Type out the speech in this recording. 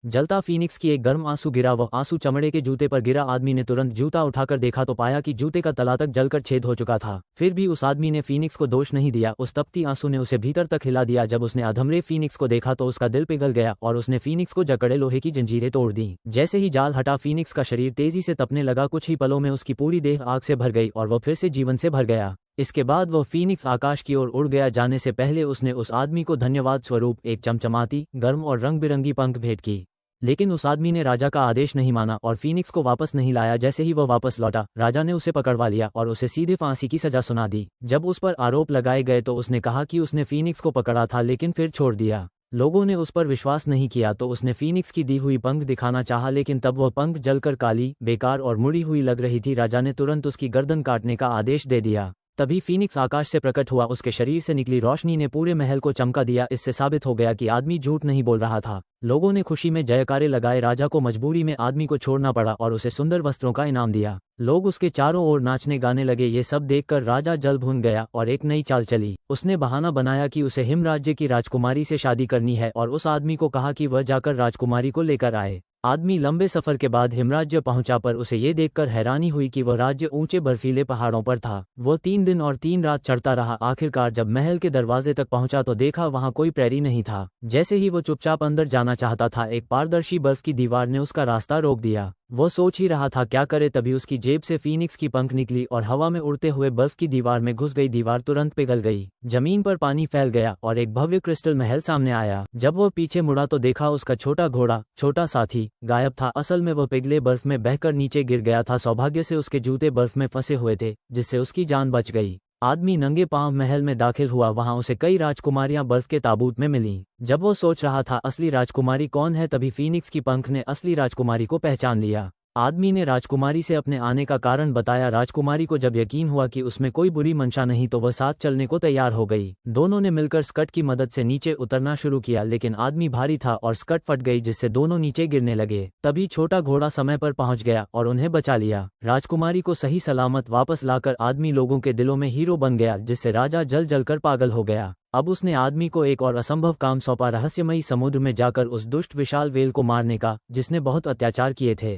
जलता फीनिक्स की एक गर्म आंसू गिरा। वह आंसू चमड़े के जूते पर गिरा। आदमी ने तुरंत जूता उठाकर देखा तो पाया कि जूते का तला तक जलकर छेद हो चुका था। फिर भी उस आदमी ने फीनिक्स को दोष नहीं दिया। उस तपती आंसू ने उसे भीतर तक हिला दिया। जब उसने अधमरे फीनिक्स को देखा तो उसका दिल पिघल गया और उसने फीनिक्स को जकड़े लोहे की जंजीरें तोड़ दी। जैसे ही जाल हटा, फीनिक्स का शरीर तेजी से तपने लगा। कुछ ही पलों में उसकी पूरी देह आग से भर गई और वह फिर से जीवन से भर गया। इसके बाद वह फीनिक्स आकाश की ओर उड़ गया। जाने से पहले उसने उस आदमी को धन्यवाद स्वरूप एक चमचमाती, गर्म और रंग बिरंगी पंख भेंट की। लेकिन उस आदमी ने राजा का आदेश नहीं माना और फीनिक्स को वापस नहीं लाया। जैसे ही वह वापस लौटा, राजा ने उसे पकड़वा लिया और उसे सीधे फांसी की सजा सुना दी। जब उस पर आरोप लगाए गए तो उसने कहा कि उसने फीनिक्स को पकड़ा था लेकिन फिर छोड़ दिया। लोगों ने उस पर विश्वास नहीं किया तो उसने फीनिक्स की दी हुई पंख दिखाना चाहा, लेकिन तब वह पंख जलकर काली, बेकार और मुड़ी हुई लग रही थी। राजा ने तुरंत उसकी गर्दन काटने का आदेश दे दिया। तभी फीनिक्स आकाश से प्रकट हुआ। उसके शरीर से निकली रोशनी ने पूरे महल को चमका दिया। इससे साबित हो गया कि आदमी झूठ नहीं बोल रहा था। लोगों ने खुशी में जयकारे लगाए। राजा को मजबूरी में आदमी को छोड़ना पड़ा और उसे सुंदर वस्त्रों का इनाम दिया। लोग उसके चारों ओर नाचने गाने लगे। ये सब देखकर राजा जल भुन गया और एक नई चाल चली। उसने बहाना बनाया कि उसे हिम राज्य की राजकुमारी से शादी करनी है और उस आदमी को कहा कि वह जाकर राजकुमारी को लेकर आए। आदमी लंबे सफर के बाद हिमराज्य पहुंचा, पर उसे ये देखकर हैरानी हुई कि वह राज्य ऊंचे बर्फीले पहाड़ों पर था। वो 3 दिन और 3 रात चढ़ता रहा। आखिरकार जब महल के दरवाजे तक पहुंचा तो देखा वहां कोई प्रहरी नहीं था। जैसे ही वो चुपचाप अंदर जाना चाहता था, एक पारदर्शी बर्फ की दीवार ने उसका रास्ता रोक दिया। वो सोच ही रहा था क्या करे, तभी उसकी जेब से फीनिक्स की पंख निकली और हवा में उड़ते हुए बर्फ की दीवार में घुस गई। दीवार तुरंत पिघल गई, जमीन पर पानी फैल गया और एक भव्य क्रिस्टल महल सामने आया। जब वो पीछे मुड़ा तो देखा उसका छोटा घोड़ा, छोटा साथी, गायब था। असल में वह पिघले बर्फ में बहकर नीचे गिर गया था। सौभाग्य से उसके जूते बर्फ में फंसे हुए थे, जिससे उसकी जान बच गई। आदमी नंगे पांव महल में दाखिल हुआ। वहां उसे कई राजकुमारियां बर्फ के ताबूत में मिलीं। जब वो सोच रहा था असली राजकुमारी कौन है, तभी फीनिक्स की पंख ने असली राजकुमारी को पहचान लिया। आदमी ने राजकुमारी से अपने आने का कारण बताया। राजकुमारी को जब यकीन हुआ कि उसमें कोई बुरी मंशा नहीं तो वह साथ चलने को तैयार हो गई। दोनों ने मिलकर स्कर्ट की मदद से नीचे उतरना शुरू किया, लेकिन आदमी भारी था और स्कर्ट फट गई, जिससे दोनों नीचे गिरने लगे। तभी छोटा घोड़ा समय पर पहुंच गया और उन्हें बचा लिया। राजकुमारी को सही सलामत वापस लाकर आदमी लोगों के दिलों में हीरो बन गया, जिससे राजा जल जलकर पागल हो गया। अब उसने आदमी को एक और असंभव काम सौंपा, रहस्यमयी समुद्र में जाकर उस दुष्ट विशाल व्हेल को मारने का, जिसने बहुत अत्याचार किए थे।